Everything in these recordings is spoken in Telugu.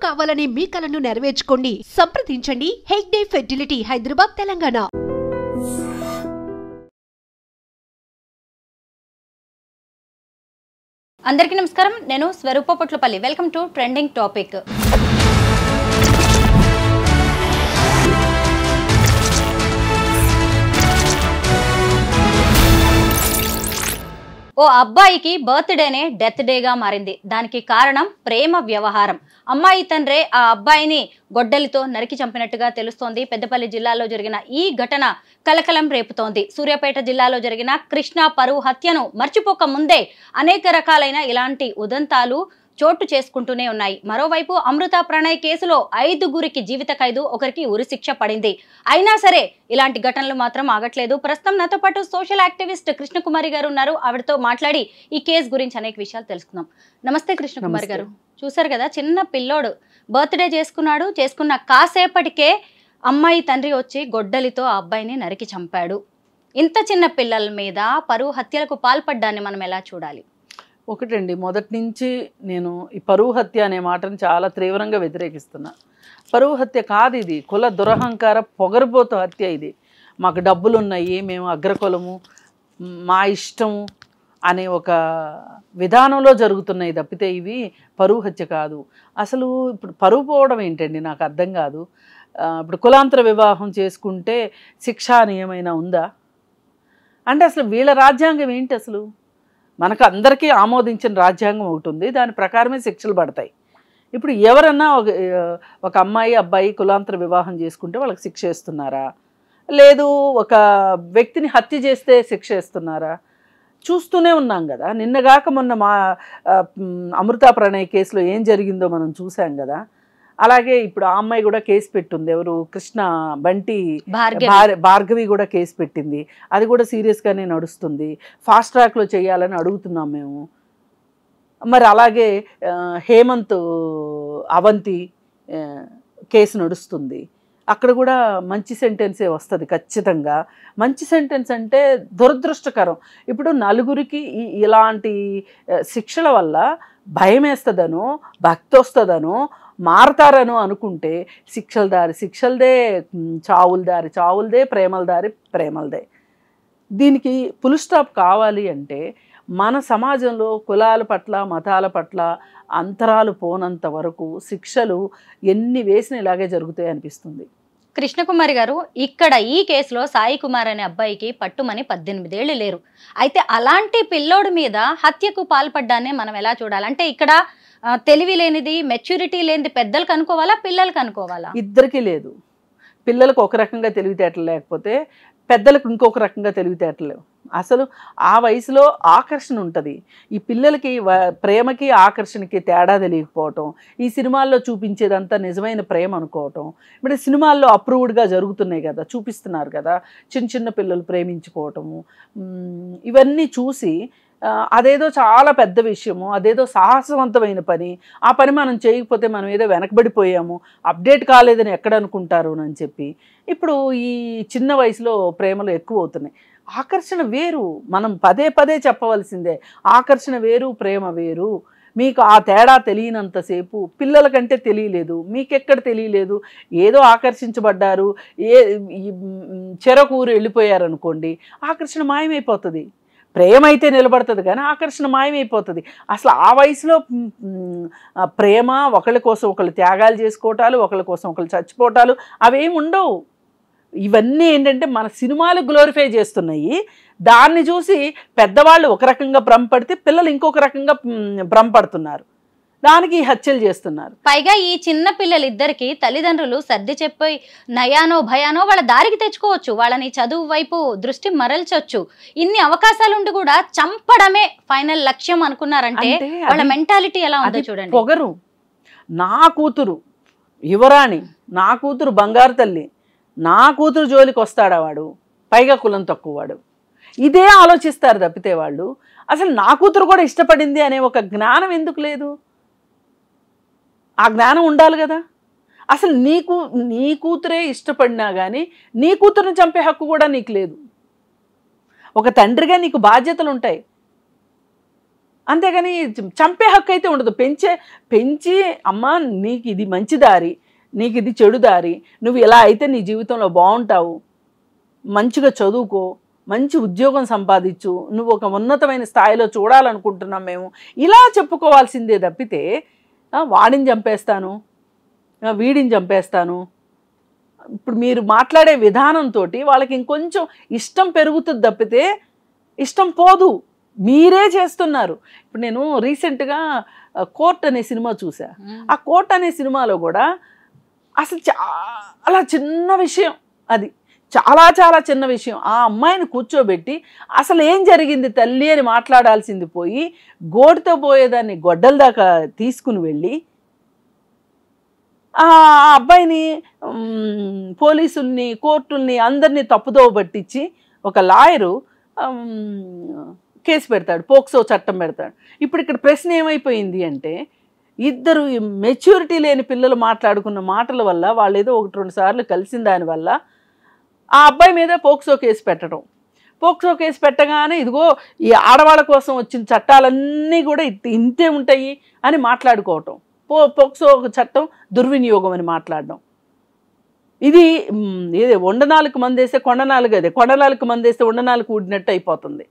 కావాలనే మీ కలను నెరవేర్చుకోండి. సంప్రదించండి హెగ్డే ఫెర్టిలిటీ, హైదరాబాద్, తెలంగాణ. అందరికీ నమస్కారం. నేను Swaroopa Potlapalli. Welcome to trending topic. ఓ అబ్బాయికి బర్త్డేనే డెత్ డేగా మారింది. దానికి కారణం ప్రేమ వ్యవహారం. అమ్మాయి తండ్రే ఆ అబ్బాయిని గొడ్డలితో నరికి చంపినట్టుగా తెలుస్తోంది. పెద్దపల్లి జిల్లాలో జరిగిన ఈ ఘటన కలకలం రేపుతోంది. సూర్యాపేట జిల్లాలో జరిగిన కృష్ణ పరువు హత్యను మర్చిపోక ముందే అనేక రకాలైన ఇలాంటి ఉదంతాలు చోటు చేసుకుంటూనే ఉన్నాయి. మరోవైపు అమృత ప్రణయ్ కేసులో 5గురికి జీవిత ఖైదు, ఒకరికి ఉరిశిక్ష పడింది. అయినా సరే ఇలాంటి ఘటనలు మాత్రం ఆగట్లేదు. ప్రస్తుతం నాతో పాటు సోషల్ యాక్టివిస్ట్ కృష్ణకుమారి గారు ఉన్నారు. ఆవిడతో మాట్లాడి ఈ కేసు గురించి అనేక విషయాలు తెలుసుకుందాం. నమస్తే కృష్ణకుమారి గారు. చూసారు కదా, చిన్న పిల్లోడు బర్త్డే చేసుకున్న కాసేపటికే అమ్మాయి తండ్రి వచ్చి గొడ్డలితో ఆ అబ్బాయిని నరికి చంపాడు. ఇంత చిన్న పిల్లల మీద పరువు హత్యలకు పాల్పడ్డాన్ని మనం ఎలా చూడాలి? ఒకటండి, మొదటి నుంచి నేను ఈ పరువు హత్య అనే మాటను చాలా తీవ్రంగా వ్యతిరేకిస్తున్నా. పరువు హత్య కాదు ఇది, కుల దురహంకార పొగరుబోతు హత్య ఇది. మాకు డబ్బులు ఉన్నాయి, మేము అగ్రకులము, మా ఇష్టము అనే ఒక విధానంలో జరుగుతున్నాయి తప్పితే ఇవి పరువు హత్య కాదు. అసలు ఇప్పుడు పరువు పోవడం ఏంటండి నాకు అర్థం కాదు. ఇప్పుడు కులాంతర వివాహం చేసుకుంటే శిక్ష అని ఏమైనా ఉందా అంటే అసలు వీళ్ళ రాజ్యాంగం ఏంటి? అసలు మనకు అందరికీ ఆమోదించిన రాజ్యాంగం ఒకటి ఉంది, దాని ప్రకారమే శిక్షలు పడతాయి. ఇప్పుడు ఎవరన్నా ఒక అమ్మాయి అబ్బాయి కులాంతర వివాహం చేసుకుంటే వాళ్ళకి శిక్ష వేస్తున్నారా? లేదు ఒక వ్యక్తిని హత్య చేస్తే శిక్ష వేస్తున్నారా? చూస్తూనే ఉన్నాం కదా. నిన్నగాక మొన్న మా అమృత ప్రణయ్ కేసులో ఏం జరిగిందో మనం చూసాం కదా. అలాగే ఇప్పుడు ఆ అమ్మాయి కూడా కేసు పెట్టింది. ఎవరు? కృష్ణ బంటి భార్గవి కూడా కేసు పెట్టింది. అది కూడా సీరియస్గానే నడుస్తుంది. ఫాస్ట్ ట్రాక్లో చేయాలని అడుగుతున్నాం మేము. మరి అలాగే హేమంత్ అవంతి కేసు నడుస్తుంది. అక్కడ కూడా మంచి సెంటెన్సే వస్తుంది ఖచ్చితంగా. మంచి సెంటెన్స్ అంటే దురదృష్టకరం. ఇప్పుడు నలుగురికి ఇలాంటి శిక్షల వల్ల భయం వేస్తుందనో భక్తి వస్తుందనో మారతారనో అనుకుంటే శిక్షలదే, చావులదే, ప్రేమలదే. దీనికి ఫుల్ స్టాప్ కావాలి అంటే మన సమాజంలో కులాల పట్ల మతాల పట్ల అంతరాలు పోనంత వరకు శిక్షలు ఎన్ని వేసినా ఇలాగే జరుగుతాయి అనిపిస్తుంది. కృష్ణకుమారి గారు, ఇక్కడ ఈ కేసులో సాయి కుమార్ అనే అబ్బాయికి పట్టుమని 18 ఏళ్ళు లేరు. అయితే అలాంటి పిల్లోడి మీద హత్యకు పాల్పడ్డానే మనం ఎలా చూడాలి? అంటే ఇక్కడ తెలివి లేనిది, మెచ్యూరిటీ లేనిది పెద్దలకు అనుకోవాలా, పిల్లలకు అనుకోవాలా? ఇద్దరికీ లేదు. పిల్లలకు ఒక రకంగా తెలివితేటలు లేకపోతే పెద్దలకు ఇంకొక రకంగా తెలివితేటలు లేవు. అసలు ఆ వయసులో ఆకర్షణ ఉంటుంది. ఈ పిల్లలకి ప్రేమకి ఆకర్షణకి తేడా తెలియకపోవటం, ఈ సినిమాల్లో చూపించేదంతా నిజమైన ప్రేమ అనుకోవటం. ఇప్పుడు సినిమాల్లో అప్రూవ్డ్గా జరుగుతున్నాయి కదా, చూపిస్తున్నారు కదా, చిన్న పిల్లలు ప్రేమించుకోవటము, ఇవన్నీ చూసి అదేదో చాలా పెద్ద విషయము, అదేదో సాహసవంతమైన పని, ఆ పని మనం చేయకపోతే మనం ఏదో వెనకబడిపోయాము, అప్డేట్ కాలేదని ఎక్కడ అనుకుంటారు అని చెప్పి ఇప్పుడు ఈ చిన్న వయసులో ప్రేమలు ఎక్కువ అవుతున్నాయి. ఆకర్షణ వేరు, మనం పదే చెప్పవలసిందే. ఆకర్షణ వేరు, ప్రేమ వేరు. మీకు ఆ తేడా తెలియనంతసేపు పిల్లలకంటే తెలియలేదు, మీకెక్కడ తెలియలేదు. ఏదో ఆకర్షించబడ్డారు, చెరకూరు వెళ్ళిపోయారు అనుకోండి, ఆకర్షణ మాయమైపోతుంది. ప్రేమ అయితే నిలబడుతుంది కానీ ఆకర్షణ మాయమైపోతుంది. అసలు ఆ వయసులో ప్రేమ, ఒకళ్ళ కోసం ఒకళ్ళు త్యాగాలు చేసుకోవటాలు, ఒకళ్ళ కోసం ఒకళ్ళు చచ్చిపోవటాలు అవేమి ఉండవు. ఇవన్నీ ఏంటంటే మన సినిమాలు గ్లోరిఫై చేస్తున్నాయి. దాన్ని చూసి పెద్దవాళ్ళు ఒక రకంగా భ్రమపడితే పిల్లలు ఇంకొక రకంగా భ్రమపడుతున్నారు, దానికి హత్యలు చేస్తున్నారు. పైగా ఈ చిన్న పిల్లలిద్దరికి తల్లిదండ్రులు సర్ది చెప్పి నయానో భయానో వాళ్ళ దారికి తెచ్చుకోవచ్చు, వాళ్ళని చదువు వైపు దృష్టి మరల్చొచ్చు. ఇన్ని అవకాశాలుండి కూడా చంపడమే ఫైనల్ లక్ష్యం అనుకున్నారంటే వాళ్ళ మెంటాలిటీ ఎలా ఉందో చూడండి. పొగరు, నా కూతురు యువరాణి, నా కూతురు బంగారు తల్లి, నా కూతురు జోలికి వస్తాడా వాడు, పైగా కులం తక్కువవాడు, ఇదే ఆలోచిస్తారు తప్పితే వాళ్ళు అసలు నా కూతురు కూడా ఇష్టపడింది అనే ఒక జ్ఞానం ఎందుకు లేదు? ఆ జ్ఞానం ఉండాలి కదా. అసలు నీ కూతురే ఇష్టపడినా కానీ నీ కూతురుని చంపే హక్కు కూడా నీకు లేదు. ఒక తండ్రిగా నీకు బాధ్యతలు ఉంటాయి. అంతేగాని చంపే హక్కు అయితే ఉండదు. పెంచి అమ్మ నీకు ఇది మంచి దారి, నీకు ఇది చెడు దారి, నువ్వు ఇలా అయితే నీ జీవితంలో బాగుంటావు, మంచిగా చదువుకో, మంచి ఉద్యోగం సంపాదించు, నువ్వు ఒక ఉన్నతమైన స్థాయిలో చూడాలనుకుంటున్నాం మేము, ఇలా చెప్పుకోవాల్సిందే తప్పితే వాడిని చంపేస్తాను, వీడిని చంపేస్తాను. ఇప్పుడు మీరు మాట్లాడే విధానంతో వాళ్ళకి ఇంకొంచెం ఇష్టం పెరుగుతుంది తప్పితే ఇష్టం పోదు. మీరే చేస్తున్నారు. ఇప్పుడు నేను రీసెంట్గా కోర్ట్ అనే సినిమా చూసా. ఆ కోర్ట్ అనే సినిమాలో కూడా అసలు చాలా చిన్న విషయం, అది చాలా చాలా చిన్న విషయం. ఆ అమ్మాయిని కూర్చోబెట్టి అసలు ఏం జరిగింది తల్లి అని మాట్లాడాల్సింది పోయి గోటితో పోయేదాన్ని గొడ్డల దాకా తీసుకుని వెళ్ళి ఆ అబ్బాయిని పోలీసుల్ని కోర్టుల్ని అందరినీ తప్పుదోవ పట్టించి ఒక లాయరు కేసు పెడతాడు, పోక్సో చట్టం పెడతాడు. ఇప్పుడు ఇక్కడ ప్రశ్న ఏమైపోయింది అంటే ఇద్దరు మెచ్యూరిటీ లేని పిల్లలు మాట్లాడుకున్న మాటల వల్ల వాళ్ళు ఏదో 1-2 సార్లు కలిసిన దానివల్ల ఆ అబ్బాయి మీద పోక్సో కేసు పెట్టడం. పోక్సో కేసు పెట్టగానే ఇదిగో ఈ ఆడవాళ్ళ కోసం వచ్చిన చట్టాలన్నీ కూడా ఇంతే ఉంటాయి అని మాట్లాడుకోవటం, పోక్సో చట్టం దుర్వినియోగం అని మాట్లాడడం. ఇది ఏదే ఉండనాలకు మందేస్తే కొండనాలుగు, అదే కొండనాలకు మందేస్తే ఉండనాలకు ఊడినట్టు అయిపోతుంది.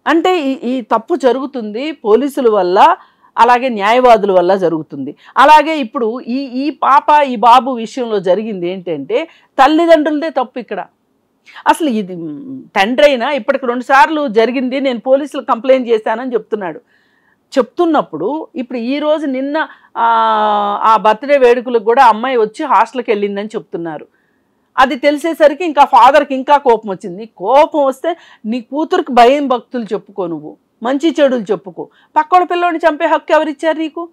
అంటే ఈ తప్పు జరుగుతుంది పోలీసుల వల్ల, అలాగే న్యాయవాదుల వల్ల జరుగుతుంది. అలాగే ఇప్పుడు ఈ పాప ఈ బాబు విషయంలో జరిగింది ఏంటంటే తల్లిదండ్రులదే తప్పు ఇక్కడ. అసలు ఇది తండ్రి అయినా ఇప్పటికి 2 సార్లు జరిగింది, నేను పోలీసులు కంప్లైంట్ చేశానని చెప్తున్నప్పుడు ఇప్పుడు ఈరోజు నిన్న ఆ బర్త్డే వేడుకలకు కూడా అమ్మాయి వచ్చి హాస్టల్కి వెళ్ళిందని చెప్తున్నారు. అది తెలిసేసరికి ఇంకా ఫాదర్కి ఇంకా కోపం వచ్చింది. కోపం వస్తే నీ కూతురికి భయం భక్తులు చెప్పుకో, నువ్వు మంచి చెడులు చెప్పుకో, పక్కన పిల్లోని చంపే హక్కు ఎవరిచ్చారు నీకు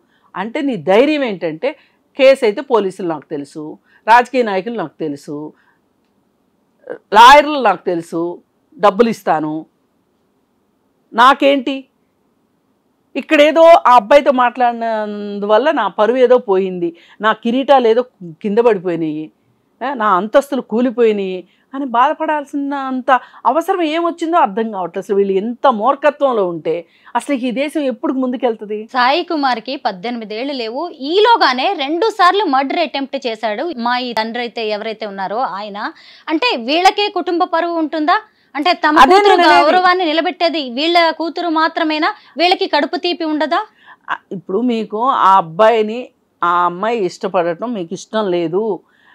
అంటే నీ ధైర్యం ఏంటంటే కేసు అయితే పోలీసులు నాకు తెలుసు, రాజకీయ నాయకులు నాకు తెలుసు, లాయర్లు నాకు తెలుసు, డబ్బులు ఇస్తాను, నాకేంటి, ఇక్కడేదో ఆ అబ్బాయితో మాట్లాడినందువల్ల నా పరువు ఏదో పోయింది, నా కిరీటాలు ఏదో కింద పడిపోయినాయి, నా అంతస్తులు కూలిపోయినాయి అని బాధపడాల్సిన అంత అవసరం ఏమొచ్చిందో అర్థం కావట్లేదు. అసలు వీళ్ళు ఎంత మూర్ఖత్వంలో ఉంటే అసలు ఈ దేశం ఎప్పుడు ముందుకెళ్తుంది? సాయి కుమార్కి 18 ఏళ్ళు లేవు, ఈలోగానే 2 సార్లు మర్డర్ అటెంప్ట్ చేశాడు. మా ఈ తండ్రి అయితే ఎవరైతే ఉన్నారో ఆయన, అంటే వీళ్ళకే కుటుంబ పరువు ఉంటుందా? అంటే తమ కూతురు గౌరవాన్ని నిలబెట్టేది వీళ్ళ కూతురు మాత్రమేనా? వీళ్ళకి కడుపు తీపి ఉండదా? ఇప్పుడు మీకు ఆ అబ్బాయిని ఆ అమ్మాయి ఇష్టపడటం మీకు ఇష్టం లేదు,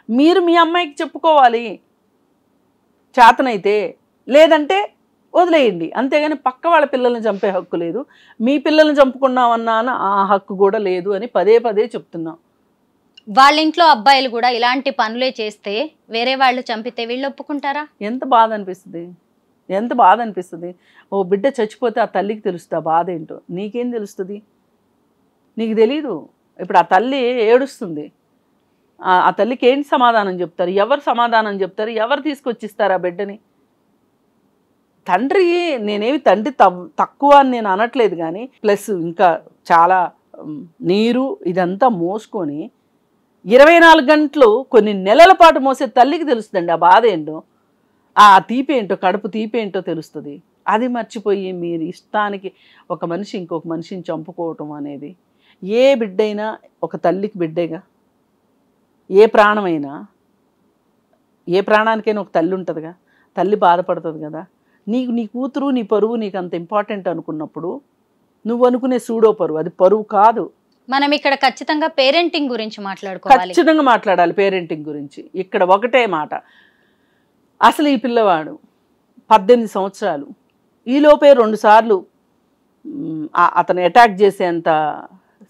మీరు మీ అమ్మాయికి చెప్పుకోవాలి చేతనైతే, లేదంటే వదిలేయండి. అంతేగాని పక్క వాళ్ళ పిల్లల్ని చంపే హక్కు లేదు, మీ పిల్లల్ని చంపుకున్నామన్నా ఆ హక్కు కూడా లేదు అని పదే పదే చెప్తున్నాం. వాళ్ళ ఇంట్లో అబ్బాయిలు కూడా ఇలాంటి పనులే చేస్తే వేరే వాళ్ళు చంపితే వీళ్ళు ఒప్పుకుంటారా? ఎంత బాధ అనిపిస్తుంది, ఎంత బాధ అనిపిస్తుంది. ఓ బిడ్డ చచ్చిపోతే ఆ తల్లికి తెలుస్తుంది ఆ బాధ ఏంటో, నీకేం తెలుస్తుంది? నీకు తెలీదు. ఇప్పుడు ఆ తల్లి ఏడుస్తుంది, ఆ తల్లికి ఏంటి సమాధానం చెప్తారు? ఎవరు సమాధానం చెప్తారు? ఎవరు తీసుకొచ్చిస్తారు ఆ బిడ్డని? తండ్రి, నేనేమి తండ్రి తక్కువ అని నేను అనట్లేదు, కానీ ప్లస్ ఇంకా చాలా నీరు ఇదంతా మోసుకొని 24 గంటలు కొన్ని నెలల పాటు మోసే తల్లికి తెలుస్తుందండి ఆ బాధ ఏంటో, ఆ తీపి ఏంటో, కడుపు తీపి ఏంటో తెలుస్తుంది. అది మర్చిపోయి మీరు ఇష్టానికి ఒక మనిషి ఇంకొక మనిషిని చంపుకోవటం అనేది, ఏ బిడ్డైనా ఒక తల్లికి బిడ్డేగా, ఏ ప్రాణమైనా, ఏ ప్రాణానికైనా ఒక తల్లి ఉంటుందిగా, తల్లి బాధపడుతుంది కదా. నీ కూతురు నీ పరువు నీకు అంత ఇంపార్టెంట్ అనుకున్నప్పుడు నువ్వు అనుకునే సూడో పరువు, అది పరువు కాదు. మనం ఇక్కడ ఖచ్చితంగా పేరెంటింగ్ గురించి మాట్లాడుకోవాలి, ఖచ్చితంగా మాట్లాడాలి పేరెంటింగ్ గురించి. ఇక్కడ ఒకటే మాట, అసలు ఈ పిల్లవాడు 18 సంవత్సరాలు, ఈలోపే 2 సార్లు అతను అటాక్ చేసేంత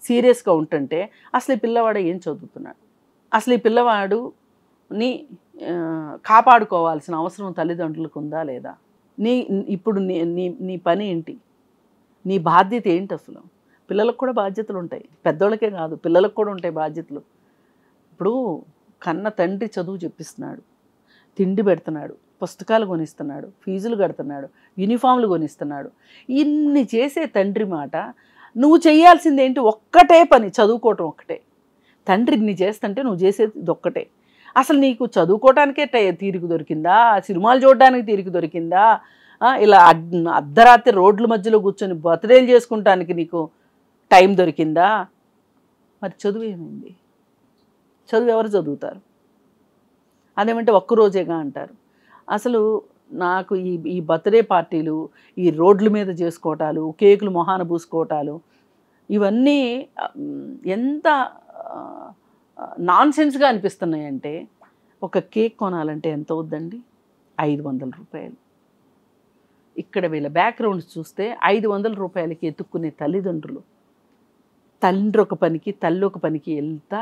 సీరియస్గా ఉంటుంటే అసలు ఈ పిల్లవాడు ఏం చదువుతున్నాడు? అసలు ఈ పిల్లవాడుని కాపాడుకోవాల్సిన అవసరం తల్లిదండ్రులకు ఉందా లేదా? ఇప్పుడు నీ పని ఏంటి? నీ బాధ్యత ఏంటి? అసలు పిల్లలకు కూడా బాధ్యతలు ఉంటాయి, పెద్దోళ్ళకే కాదు పిల్లలకు కూడా ఉంటాయి బాధ్యతలు. ఇప్పుడు కన్న తండ్రి చదువు చెప్పిస్తున్నాడు, తిండి పెడుతున్నాడు, పుస్తకాలు కొనిస్తున్నాడు, ఫీజులు కడుతున్నాడు, యూనిఫామ్లు కొనిస్తున్నాడు, ఇన్ని చేసే తండ్రి మాట నువ్వు చేయాల్సింది ఏంటి? ఒక్కటే పని, చదువుకోవటం ఒక్కటే. తండ్రి ఇన్ని చేస్తుంటే నువ్వు చేసేది ఒక్కటే. అసలు నీకు చదువుకోవటానికే తీరిక దొరికిందా? సినిమాలు చూడడానికి తీరిక దొరికిందా? ఇలా అర్ధరాత్రి రోడ్ల మధ్యలో కూర్చొని బర్త్డేలు చేసుకుంటానికి నీకు టైం దొరికిందా? మరి చదువు ఏమైంది? చదువు ఎవరు చదువుతారు? అదేమంటే ఒక్కరోజేగా అంటారు. అసలు నాకు ఈ బర్త్డే పార్టీలు, ఈ రోడ్ల మీద చేసుకోవటాలు, కేకులు మొహాన పూసుకోవటాలు, ఇవన్నీ ఎంత నాన్ సెన్స్గా అనిపిస్తున్నాయంటే, ఒక కేక్ కొనాలంటే ఎంత అవుద్దండి? 500 రూపాయలు. ఇక్కడ వీళ్ళ బ్యాక్గ్రౌండ్ చూస్తే 500 రూపాయలకి ఎత్తుక్కునే తల్లిదండ్రులు, తండ్రి ఒక పనికి తల్లి ఒక పనికి వెళ్తా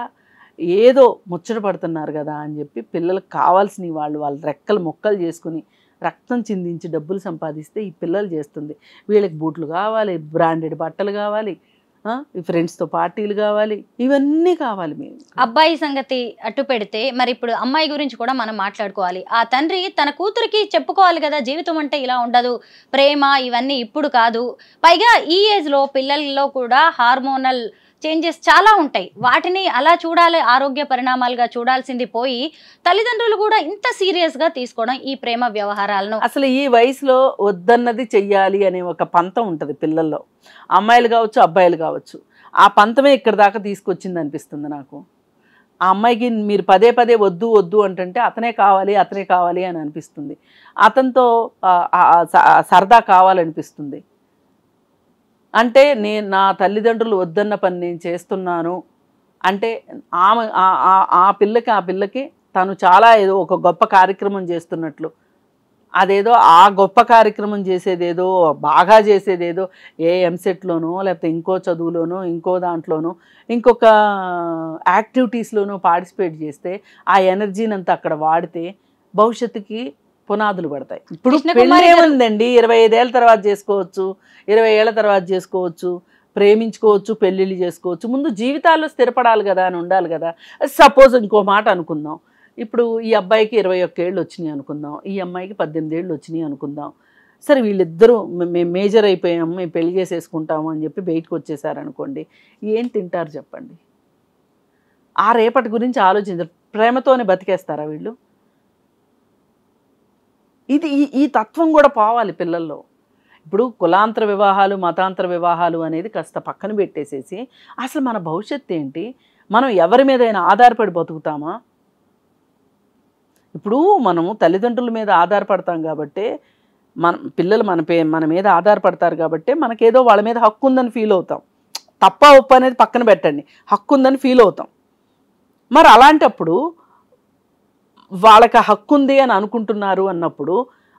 ఏదో ముచ్చట పడుతున్నారు కదా అని చెప్పి పిల్లలకు కావాల్సిన వాళ్ళ రెక్కలు మొక్కలు చేసుకుని రక్తం చిందించి డబ్బులు సంపాదిస్తే ఈ పిల్లలు చేస్తుంది. వీళ్ళకి బూట్లు కావాలి, బ్రాండెడ్ బట్టలు కావాలి, ఫ్రెండ్స్తో పార్టీలు కావాలి, ఇవన్నీ కావాలి. మేము అబ్బాయి సంగతి అట్టు పెడితే మరి ఇప్పుడు అమ్మాయి గురించి కూడా మనం మాట్లాడుకోవాలి. ఆ తండ్రి తన కూతురికి చెప్పుకోవాలి కదా, జీవితం అంటే ఇలా ఉండదు, ప్రేమ ఇవన్నీ ఇప్పుడు కాదు. పైగా ఈ ఏజ్లో పిల్లల్లో కూడా హార్మోనల్ చేంజెస్ చాలా ఉంటాయి. వాటిని అలా చూడాలి, ఆరోగ్య పరిణామాలుగా చూడాల్సింది పోయి తల్లిదండ్రులు కూడా ఇంత సీరియస్గా తీసుకోవడం ఈ ప్రేమ వ్యవహారాలను. అసలు ఈ వయసులో వద్దన్నది చెయ్యాలి అనే ఒక పంతం ఉంటుంది పిల్లల్లో, అమ్మాయిలు కావచ్చు అబ్బాయిలు కావచ్చు. ఆ పంతమే ఇక్కడ దాకా తీసుకొచ్చింది అనిపిస్తుంది నాకు. ఆ అమ్మాయికి మీరు పదే పదే వద్దు వద్దు అంటే అతనే కావాలి అని అనిపిస్తుంది. అతనితో సరదా కావాలనిపిస్తుంది. అంటే నా తల్లిదండ్రులు వద్దన్న పని నేను చేస్తున్నాను అంటే ఆ పిల్లకి తను చాలా ఏదో ఒక గొప్ప కార్యక్రమం చేస్తున్నట్లు, అదేదో ఆ గొప్ప కార్యక్రమం చేసేదేదో బాగా చేసేదేదో ఎంసెట్లోనో లేకపోతే ఇంకో చదువులోనో ఇంకో దాంట్లోనో ఇంకొక యాక్టివిటీస్లోనో పార్టిసిపేట్ చేస్తే ఆ ఎనర్జీని అంతా అక్కడ వాడితే భవిష్యత్తుకి పునాదులు పడతాయి. ఇప్పుడు పెళ్ళి ఏముందండి, 25 ఏళ్ళ తర్వాత చేసుకోవచ్చు, 20 ఏళ్ళ తర్వాత చేసుకోవచ్చు, ప్రేమించుకోవచ్చు, పెళ్ళిళ్ళు చేసుకోవచ్చు. ముందు జీవితాల్లో స్థిరపడాలి కదా అని ఉండాలి కదా. సపోజ్ ఇంకో మాట అనుకుందాం, ఇప్పుడు ఈ అబ్బాయికి 21 ఏళ్ళు వచ్చినాయి అనుకుందాం, ఈ అమ్మాయికి 18 ఏళ్ళు వచ్చినాయి అనుకుందాం. సరే వీళ్ళిద్దరూ మేము మేజర్ అయిపోయాము, మేము పెళ్లి చేసేసుకుంటాము అని చెప్పి బయటకు వచ్చేసారనుకోండి, ఏం తింటారు చెప్పండి? ఆ రేపటి గురించి ఆలోచించారు. ప్రేమతోనే బతికేస్తారా వీళ్ళు? ఈ తత్వం కూడా పోవాలి పిల్లల్లో. ఇప్పుడు కులాంతర వివాహాలు, మతాంతర వివాహాలు అనేది కాస్త పక్కన పెట్టేసేసి అసలు మన భవిష్యత్తు ఏంటి, మనం ఎవరి మీదైనా ఆధారపడి బతుకుతామా? ఇప్పుడు మనము తల్లిదండ్రుల మీద ఆధారపడతాం కాబట్టి, పిల్లలు మన మీద ఆధారపడతారు కాబట్టి మనకేదో వాళ్ళ మీద హక్కు ఉందని ఫీల్ అవుతాం. తప్ప ఒప్పు అనేది పక్కన పెట్టండి, హక్కు ఉందని ఫీల్ అవుతాం. మరి అలాంటప్పుడు వాళ్ళకి హక్కు ఉంది అని అనుకుంటున్నారు అన్నప్పుడు,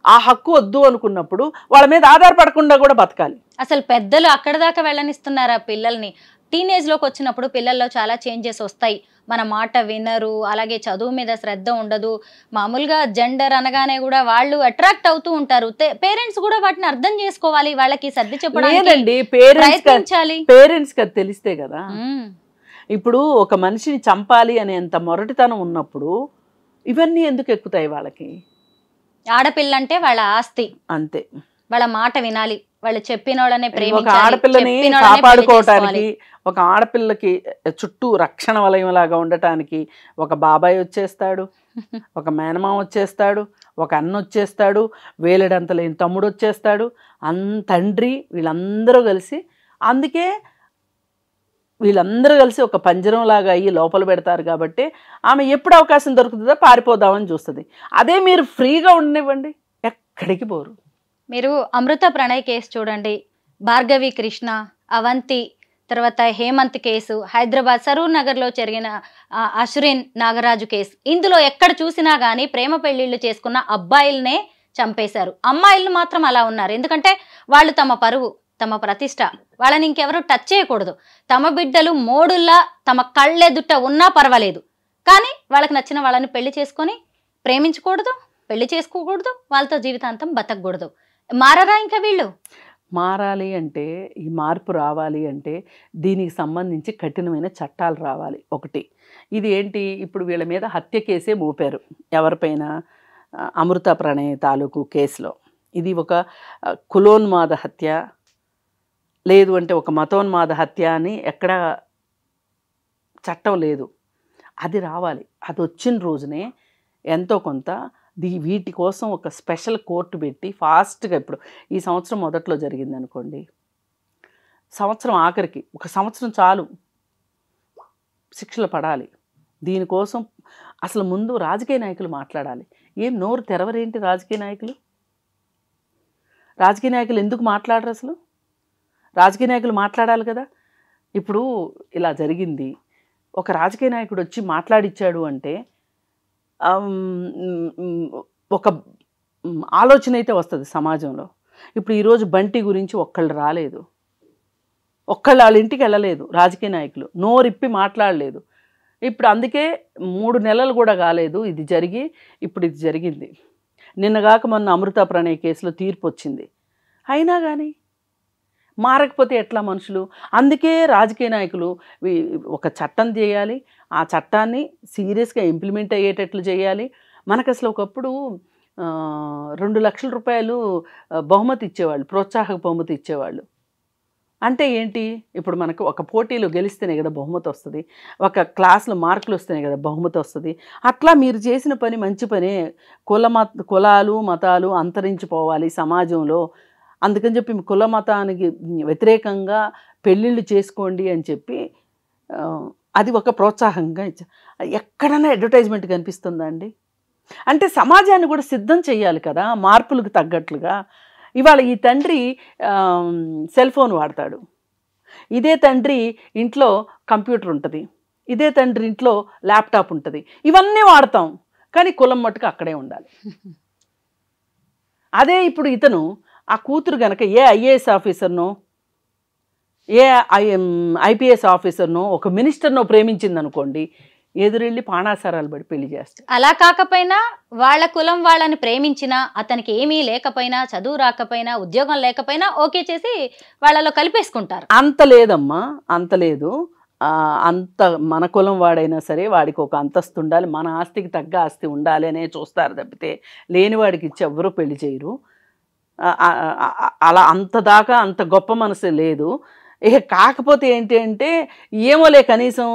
ఆ హక్కు వద్దు అనుకున్నప్పుడు వాళ్ళ మీద ఆధారపడకుండా కూడా బతకాలి. అసలు పెద్దలు అక్కడ దాకా వెళ్ళనిస్తున్నారా పిల్లల్ని? టీనేజ్లోకి వచ్చినప్పుడు పిల్లల్లో చాలా చేంజెస్ వస్తాయి. మన మాట వినరు, అలాగే చదువు మీద శ్రద్ధ ఉండదు. మామూలుగా జెండర్ అనగానే కూడా వాళ్ళు అట్రాక్ట్ అవుతూ ఉంటారు. పేరెంట్స్ కూడా వాటిని అర్థం చేసుకోవాలి, వాళ్ళకి సర్ది చెప్పడానికి ప్రయత్నించాలి. పేరెంట్స్కి అది తెలిస్తే కదా. ఇప్పుడు ఒక మనిషిని చంపాలి అనేంత మొరటితనం ఉన్నప్పుడు ఇవన్నీ ఎందుకు ఎక్కుతాయి వాళ్ళకి? ఆడపిల్ల అంటే వాళ్ళ ఆస్తి, అంతే. వాళ్ళ మాట వినాలి, వాళ్ళు చెప్పిన వాళ్ళనే ప్రేమించాలి. ఒక ఆడపిల్లని కాపాడుకోవటానికి, ఒక ఆడపిల్లకి చుట్టూ రక్షణ వలయం లాగా ఉండటానికి ఒక బాబాయ్ వచ్చేస్తాడు, ఒక మేనమామ వచ్చేస్తాడు, ఒక అన్న వచ్చేస్తాడు, వేలడంత లేని తమ్ముడు వచ్చేస్తాడు, తండ్రి, వీళ్ళందరూ కలిసి, అందుకే వీళ్ళందరూ కలిసి ఒక పంజరం లాగా అయ్యి లోపల పెడతారు. కాబట్టి ఆమె ఎప్పుడు అవకాశం దొరుకుతుందో పారిపోదామని చూస్తుంది. అదే మీరు ఫ్రీగా ఉండనివ్వండి, ఎక్కడికి పోరు. మీరు అమృత ప్రణయ్ కేసు చూడండి, భార్గవి కృష్ణ, అవంతి, తర్వాత హేమంత్ కేసు, హైదరాబాద్ సరూర్ నగర్లో జరిగిన అశ్విన్ నాగరాజు కేసు. ఇందులో ఎక్కడ చూసినా కానీ ప్రేమ పెళ్లిళ్ళు చేసుకున్న అబ్బాయిలనే చంపేశారు, అమ్మాయిలను మాత్రం అలా ఉన్నారు. ఎందుకంటే వాళ్ళు తమ పరువు, తమ ప్రతిష్ట, వాళ్ళని ఇంకెవరు టచ్ చేయకూడదు. తమ బిడ్డలు మోడుల్లా తమ కళ్ళెదుట ఉన్నా పర్వాలేదు, కానీ వాళ్ళకి నచ్చిన వాళ్ళని పెళ్లి చేసుకొని ప్రేమించకూడదు, పెళ్లి చేసుకోకూడదు, వాళ్ళతో జీవితాంతం బతకూడదు. మారరా ఇంకా వీళ్ళు? మారాలి అంటే, ఈ మార్పు రావాలి అంటే దీనికి సంబంధించి కఠినమైన చట్టాలు రావాలి. ఒకటి ఇది ఏంటి, ఇప్పుడు వీళ్ళ మీద హత్య కేసే మోపారు ఎవరిపైన, అమృత ప్రణయ్ తాలూకు కేసులో. ఇది ఒక కులోన్మాద హత్య, లేదు అంటే ఒక మతోన్మాద హత్య అని ఎక్కడ చట్టం లేదు. అది రావాలి. అది వచ్చిన రోజునే ఎంతో కొంత వీటి కోసం ఒక స్పెషల్ కోర్టు పెట్టి ఫాస్ట్గా, ఇప్పుడు ఈ సంవత్సరం మొదట్లో జరిగింది అనుకోండి, సంవత్సరం ఆఖరికి ఒక సంవత్సరం చాలు శిక్షలు పడాలి. దీనికోసం అసలు ముందు రాజకీయ నాయకులు మాట్లాడాలి. ఏం నోరు తెరవరేంటి రాజకీయ నాయకులు? రాజకీయ నాయకులు ఎందుకు మాట్లాడరు అసలు? రాజకీయ నాయకులు మాట్లాడాలి కదా. ఇప్పుడు ఇలా జరిగింది, ఒక రాజకీయ నాయకుడు వచ్చి మాట్లాడిచ్చాడు అంటే ఒక ఆలోచన అయితే వస్తుంది సమాజంలో. ఇప్పుడు ఈరోజు బంటి గురించి ఒక్కళ్ళు రాలేదు, ఒక్కళ్ళు వాళ్ళ ఇంటికి వెళ్ళలేదు రాజకీయ నాయకులు, నోరిప్పి మాట్లాడలేదు. ఇప్పుడు అందుకే 3 నెలలు కూడా కాలేదు ఇది జరిగి, ఇప్పుడు ఇది జరిగింది. నిన్నగాక మొన్న అమృత ప్రణయ్ కేసులో తీర్పు వచ్చింది. అయినా కానీ మారకపోతే ఎట్లా మనుషులు? అందుకే రాజకీయ నాయకులు ఒక చట్టం చేయాలి, ఆ చట్టాన్ని సీరియస్గా ఇంప్లిమెంట్ అయ్యేటట్లు చేయాలి. మనకు అసలు ఒకప్పుడు 2 లక్షల రూపాయలు బహుమతి ఇచ్చేవాళ్ళు, ప్రోత్సాహక బహుమతి ఇచ్చేవాళ్ళు. అంటే ఏంటి? ఇప్పుడు మనకు ఒక పోటీలో గెలిస్తేనే కదా బహుమతి వస్తుంది, ఒక క్లాసులో మార్కులు వస్తేనే కదా బహుమతి వస్తుంది. అట్లా మీరు చేసిన పని మంచి పనే. కులాలు మతాలు అంతరించిపోవాలి సమాజంలో, అందుకని చెప్పి కుల మతానికి వ్యతిరేకంగా పెళ్ళిళ్ళు చేసుకోండి అని చెప్పి అది ఒక ప్రోత్సాహంగా ఇచ్చారు. ఎక్కడైనా అడ్వర్టైజ్మెంట్ కనిపిస్తుందా అండి? అంటే సమాజాన్ని కూడా సిద్ధం చేయాలి కదా మార్పులకు తగ్గట్లుగా. ఇవాళ ఈ తండ్రి సెల్ ఫోన్ వాడతాడు, ఇదే తండ్రి ఇంట్లో కంప్యూటర్ ఉంటుంది, ఇదే తండ్రి ఇంట్లో ల్యాప్టాప్ ఉంటుంది, ఇవన్నీ వాడతాం, కానీ కులం మట్టుకు అక్కడే ఉండాలి. అదే ఇప్పుడు ఇతను ఆ కూతురు గనక ఏ ఐఏఎస్ ఆఫీసర్నో ఏ ఐపీఎస్ ఆఫీసర్నో ఒక మినిస్టర్నో ప్రేమించింది అనుకోండి, ఎదురెళ్ళి పాణాసారాలు పడి పెళ్లి చేస్తారు. అలా కాకపోయినా వాళ్ళ కులం వాళ్ళని ప్రేమించినా, అతనికి ఏమీ లేకపోయినా, చదువు రాకపోయినా, ఉద్యోగం లేకపోయినా ఓకే చేసి వాళ్ళలో కలిపేసుకుంటారు. అంత లేదమ్మా, అంత లేదు. అంత మన కులం వాడైనా సరే వాడికి ఒక అంతస్తు ఉండాలి, మన ఆస్తికి తగ్గ ఆస్తి ఉండాలి అనే చూస్తారు తప్పితే లేనివాడికి ఇచ్చి ఎవ్వరూ పెళ్లి చేయరు. అలా అంత దాకా అంత గొప్ప మనసు లేదు. కాకపోతే ఏంటి అంటే ఏమోలే కనీసం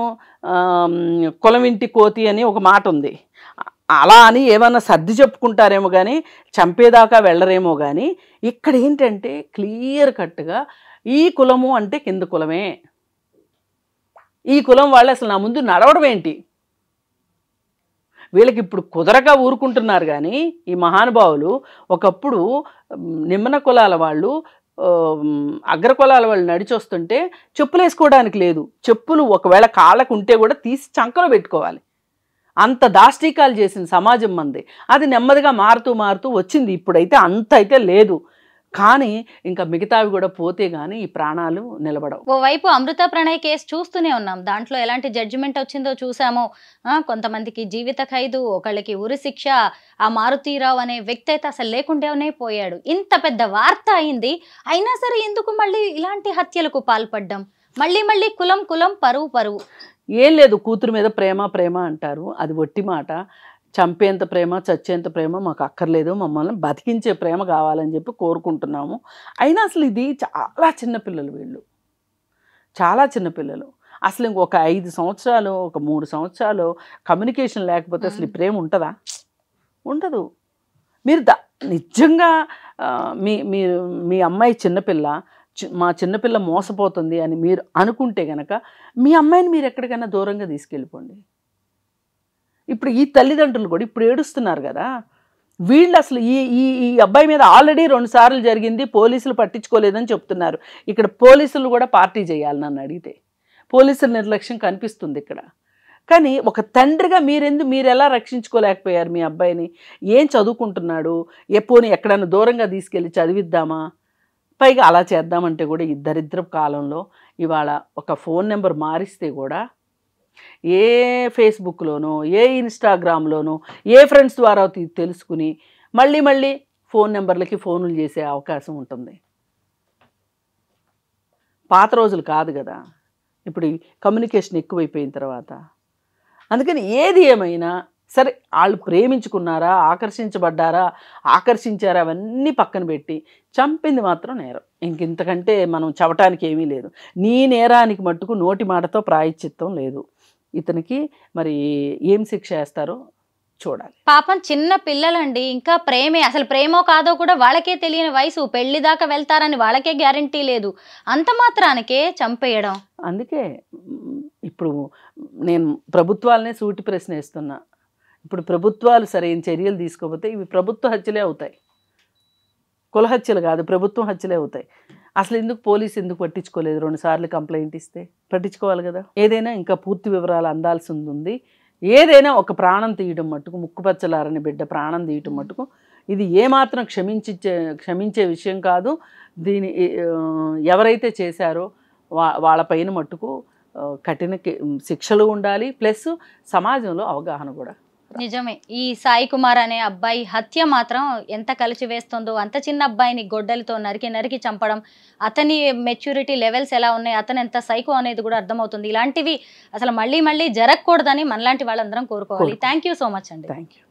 కులం ఇంటి కోతి అని ఒక మాట ఉంది, అలా అని ఏమన్నా సర్ది చెప్పుకుంటారేమో కానీ చంపేదాకా వెళ్ళరేమో. కానీ ఇక్కడ ఏంటంటే క్లియర్ కట్గా ఈ కులము అంటే కింద కులమే, ఈ కులం వాళ్ళు అసలు నా ముందు నడవడం ఏంటి? వీళ్ళకి ఇప్పుడు కుదరగా ఊరుకుంటున్నారు. కానీ ఈ మహానుభావులు ఒకప్పుడు నిమ్మన కులాల వాళ్ళు, అగ్ర కులాల వాళ్ళు నడిచొస్తుంటే చెప్పులు వేసుకోవడానికి లేదు, చెప్పులు ఒకవేళ కాళ్ళకు ఉంటే కూడా తీసి చంకలో పెట్టుకోవాలి. అంత దాష్టీకాలు చేసిన సమాజం మంది. అది నెమ్మదిగా మారుతూ మారుతూ వచ్చింది. ఇప్పుడైతే అంత అయితే లేదు, కానీ ఇంకా మిగతావి కూడా పోతే కానీ ఈ ప్రాణాలు నిలబడవు. ఓవైపు అమృత ప్రణయ్ కేసు చూస్తూనే ఉన్నాం, దాంట్లో ఎలాంటి జడ్జిమెంట్ వచ్చిందో చూసాము. కొంతమందికి జీవిత ఖైదు, ఒకళ్ళకి ఉరి శిక్ష. ఆ మారుతీరావు అనే వ్యక్తి అయితే అసలు లేకుండానే పోయాడు. ఇంత పెద్ద వార్త అయింది, అయినా సరే ఎందుకు మళ్ళీ ఇలాంటి హత్యలకు పాల్పడ్డం? మళ్ళీ మళ్ళీ కులం కులం, పరువు పరువు. ఏం లేదు, కూతురు మీద ప్రేమ ప్రేమ అంటారు, అది ఒట్టి మాట. చంపేంత ప్రేమ చచ్చేంత ప్రేమ మాకు అక్కర్లేదు, మమ్మల్ని బతికించే ప్రేమ కావాలని చెప్పి కోరుకుంటున్నాము. అయినా అసలు ఇది చాలా చిన్నపిల్లలు, వీళ్ళు చాలా చిన్నపిల్లలు. అసలు ఇంకొక 5 సంవత్సరాలు, ఒక 3 సంవత్సరాలు కమ్యూనికేషన్ లేకపోతే అసలు ఈ ప్రేమ ఉంటుందా? ఉండదు. మీరు నిజంగా మీ అమ్మాయి చిన్నపిల్ల, మా చిన్నపిల్ల మోసపోతుంది అని మీరు అనుకుంటే కనుక మీ అమ్మాయిని మీరు ఎక్కడికైనా దూరంగా తీసుకెళ్ళిపోండి. ఇప్పుడు ఈ తల్లిదండ్రులు కూడా ఇప్పుడు ఏడుస్తున్నారు కదా, వీళ్ళు అసలు ఈ అబ్బాయి మీద ఆల్రెడీ 2 సార్లు జరిగింది, పోలీసులు పట్టించుకోలేదని చెప్తున్నారు. ఇక్కడ పోలీసులు కూడా పార్టీ చేయాలి నన్ను అడిగితే. పోలీసుల నిర్లక్ష్యం కనిపిస్తుంది ఇక్కడ. కానీ ఒక తండ్రిగా మీరు ఎలా రక్షించుకోలేకపోయారు మీ అబ్బాయిని? ఏం చదువుకుంటున్నాడు? పోనీ ఎక్కడైనా దూరంగా తీసుకెళ్ళి చదివిద్దామా? పైగా అలా చేద్దామంటే కూడా ఈ దరిద్రపు కాలంలో ఇవాళ ఒక ఫోన్ నెంబర్ మారిస్తే కూడా ఏ ఫేస్బుక్లోనో ఏ ఇన్స్టాగ్రామ్లోనో ఏ ఫ్రెండ్స్ ద్వారా తెలుసుకుని మళ్ళీ ఫోన్ నెంబర్లకి ఫోన్లు చేసే అవకాశం ఉంటుంది. పాత రోజులు కాదు కదా, ఇప్పుడు కమ్యూనికేషన్ ఎక్కువైపోయిన తర్వాత. అందుకని ఏది ఏమైనా సరే, వాళ్ళు ప్రేమించుకున్నారా, ఆకర్షించారా అవన్నీ పక్కన పెట్టి చంపింది మాత్రం నేరం. ఇంతకంటే మనం చెప్పటానికి ఏమీ లేదు. నీ నేరానికి మట్టుకు నోటి మాటతో ప్రాయశ్చిత్తం లేదు. ఇతనికి మరి ఏం శిక్ష వేస్తారో చూడాలి. పాపం చిన్న పిల్లలండి, ఇంకా ప్రేమే, అసలు ప్రేమో కాదో కూడా వాళ్ళకే తెలియని వయసు, పెళ్లి దాకా వెళ్తారని వాళ్ళకే గ్యారంటీ లేదు, అంత మాత్రానికే చంపేయడం. అందుకే ఇప్పుడు నేను ప్రభుత్వాలనే సూటి ప్రశ్న వేస్తున్నా. ఇప్పుడు ప్రభుత్వాలు సరైన చర్యలు తీసుకోకపోతే ఇవి ప్రభుత్వ హత్యలే అవుతాయి, కుల హత్యలు కాదు, ప్రభుత్వం హత్యలే అవుతాయి. అసలు ఎందుకు పోలీసు ఎందుకు పట్టించుకోలేదు? 2 సార్లు కంప్లైంట్ ఇస్తే పట్టించుకోవాలి కదా. ఏదైనా ఇంకా పూర్తి వివరాలు అందాల్సి ఉంది. ఏదైనా ఒక ప్రాణం తీయడం మట్టుకు, ముక్కుపచ్చలారని బిడ్డ ప్రాణం తీయటం మట్టుకు ఇది ఏమాత్రం క్షమించే విషయం కాదు. దీని ఎవరైతే చేశారో వాళ్ళపైన మట్టుకు కఠిన శిక్షలు ఉండాలి, ప్లస్ సమాజంలో అవగాహన కూడా. నిజమే, ఈ సాయి కుమార్ అనే అబ్బాయి హత్య మాత్రం ఎంత కలిసి వేస్తుందో, అంత చిన్న అబ్బాయిని గొడ్డలితో నరికి చంపడం, అతని మెచ్యూరిటీ లెవెల్స్ ఎలా ఉన్నాయి, అతను ఎంత సైకో అనేది కూడా అర్థమవుతుంది. ఇలాంటివి అసలు మళ్ళీ జరగకూడదని మనలాంటి వాళ్ళందరం కోరుకోవాలి. థ్యాంక్ యూ సో మచ్ అండి. Thank you.